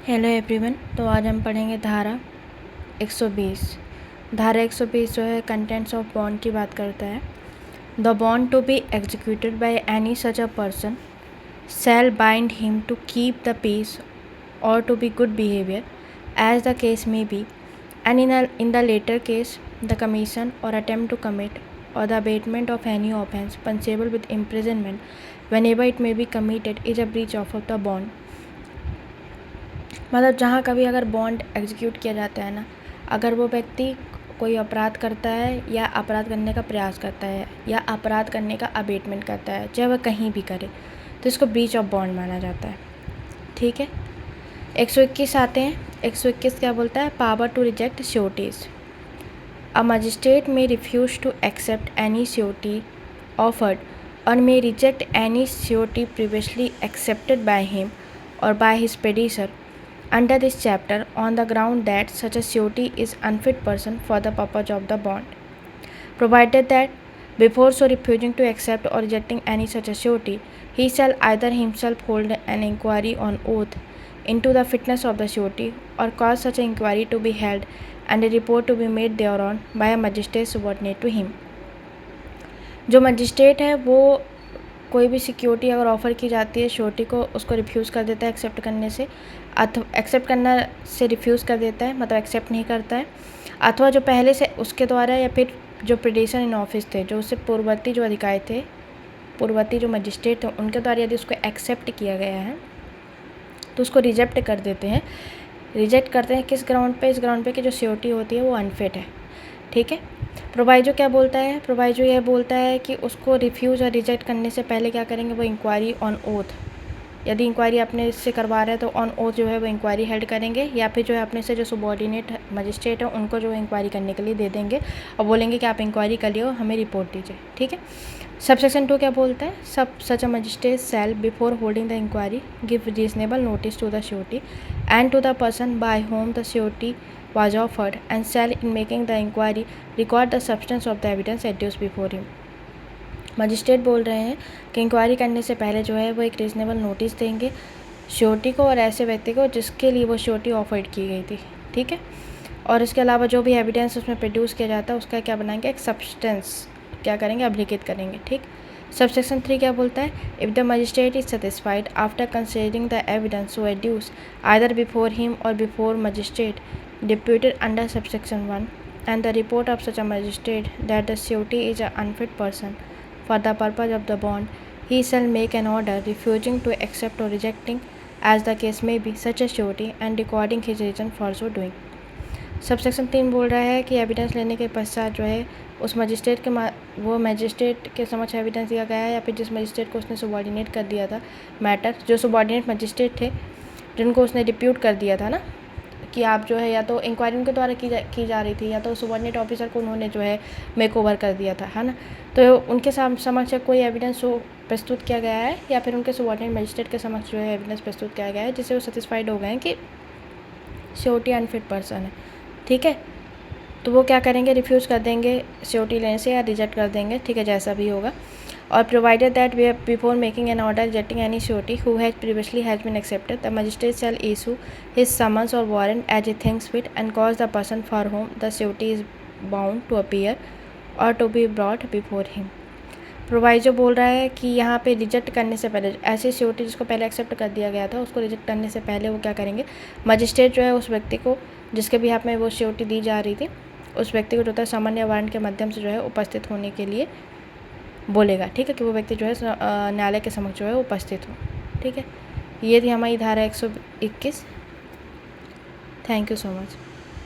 Hello everyone. तो आज हम पढ़ेंगे धारा 120। धारा 120 जो है कंटेंट्स ऑफ बॉन्ड की बात करता है। The bond to be executed by any such a person shall bind him to keep the peace or to be good behaviour as the case may be, and in the later case the commission or attempt to commit or the abatement of any offence punishable with imprisonment whenever it may be committed is a breach of the bond। मतलब जहाँ कभी अगर bond execute किया जाता है ना, अगर वो व्यक्ति कोई अपराध करता है या अपराध करने का प्रयास करता है या अपराध करने का अबेटमेंट करता है, चाहे वह कहीं भी करे, तो इसको ब्रीच ऑफ बॉन्ड माना जाता है। ठीक है, 121 आते हैं। 121 क्या बोलता है? Power to reject sureties. A magistrate may refuse to accept any surety offered or may reject any surety previously accepted by him or by his predecessor under this chapter on the ground that such a surety is unfit person for the purpose of the bond, provided that before so refusing to accept or rejecting any such a surety, he shall either himself hold an inquiry on oath into the fitness of the surety or cause such an inquiry to be held and a report to be made thereon by a magistrate subordinate to him। जो magistrate है वो कोई भी security अगर offer की जाती है surety को, उसको रिफ्यूज़ कर देता है एक्सेप्ट करने से, अथवा एक्सेप्ट करना से रिफ्यूज़ कर देता है, मतलब एक्सेप्ट नहीं करता है, अथवा जो पहले से उसके द्वारा या फिर जो प्रेडेशन इन ऑफिस थे, जो उससे पूर्ववर्ती जो अधिकारी थे, पूर्ववर्ती जो मजिस्ट्रेट थे, उनके द्वारा यदि उसको एक्सेप्ट किया गया है तो उसको रिजेक्ट कर देते हैं। रिजेक्ट करते हैं किस ग्राउंड पे? इस ग्राउंड पे कि जो श्योरिटी होती है वो अनफिट है। ठीक है, प्रोवाइजो क्या बोलता है? प्रोवाइजो यह बोलता है कि उसको रिफ्यूज़ और रिजेक्ट करने से पहले क्या करेंगे? वो इंक्वायरी ऑन ओथ, यदि इंक्वायरी अपने से करवा रहे हैं तो ऑन ओथ जो है वो इंक्वायरी हेल्ड करेंगे, या फिर जो है अपने से जो सुबॉर्डिनेट मजिस्ट्रेट है उनको जो है इंक्वायरी करने के लिए दे देंगे और बोलेंगे कि आप इंक्वायरी कर लियो, हमें रिपोर्ट दीजिए। ठीक है, सबसेक्शन 2 क्या बोलता है? Such a magistrate shall before holding the inquiry give reasonable notice to the surety and to the person by whom the surety was offered and shall in making the inquiry record the substance of the evidence adduced before him। Magistrate बोल रहे हैं कि inquiry करने से पहले जो है वो एक रीजनेबल नोटिस देंगे श्योरिटी को और ऐसे व्यक्ति को जिसके लिए वो श्योरिटी ऑफर्ड की गई थी। ठीक है, और इसके अलावा जो भी एविडेंस उसमें प्रोड्यूस किया जाता है उसका क्या बनाएंगे? एक सब्सटेंस क्या करेंगे? अभिलिखित करेंगे। ठीक, सबसेक्शन 3 क्या बोलता है? If the magistrate is satisfied after considering the evidence so adduced either before him or before magistrate deputed under subsection 1 and the report of such a magistrate that the surety is an unfit person for the purpose of the bond, he shall make an order refusing to accept or rejecting as the case may be such a surety and recording his reason for so doing। Subsection 3 बोल रहा है कि evidence लेने के पश्चात जो है उस मजिस्ट्रेट के वो मजिस्ट्रेट के समक्ष एविडेंस दिया गया है या फिर जिस मजिस्ट्रेट को उसने सुबॉर्डिनेट कर दिया था मैटर, जो सुबॉर्डिनेट मजिस्ट्रेट थे जिनको उसने डिप्यूट कर दिया था ना कि आप जो है या तो इंक्वायरी उनके द्वारा की जा रही थी या तो सुबॉर्डिनेट ऑफिसर को उन्होंने जो है मेक ओवर कर दिया था, है ना, तो उनके समक्ष कोई एविडेंस प्रस्तुत किया गया है या फिर उनके सुबॉर्डिनेट मजिस्ट्रेट के समक्ष जो है एविडेंस प्रस्तुत किया गया है जिससे वो सेटिस्फाइड हो गए हैं कि श्योरिटी अनफिट पर्सन है। ठीक है, तो वो क्या करेंगे? रिफ्यूज़ कर देंगे श्योरिटी लेने से या रिजेक्ट कर देंगे। ठीक है, जैसा भी होगा। और provided that we before making an order rejecting any surety who has previously has been accepted the magistrate shall issue his summons or warrant as a things fit and cause the person for whom the surety is bound to appear or to be brought before him. Proviso बोल रहा है कि यहाँ पे reject करने से पहले ऐसी श्योरिटी जिसको पहले एक्सेप्ट कर दिया गया था उसको रिजेक्ट करने से पहले वो क्या करेंगे? मजिस्ट्रेट जो है उस व्यक्ति को जिसके भी हाथ में वो श्योरिटी दी जा रही थी उस व्यक्ति को जो है समन या वारंट के माध्यम से जो है उपस्थित होने के लिए बोलेगा। ठीक है, कि वो व्यक्ति जो है न्यायालय के समक्ष जो है उपस्थित हो। ठीक है, ये थी हमारी धारा 121। Thank you so much.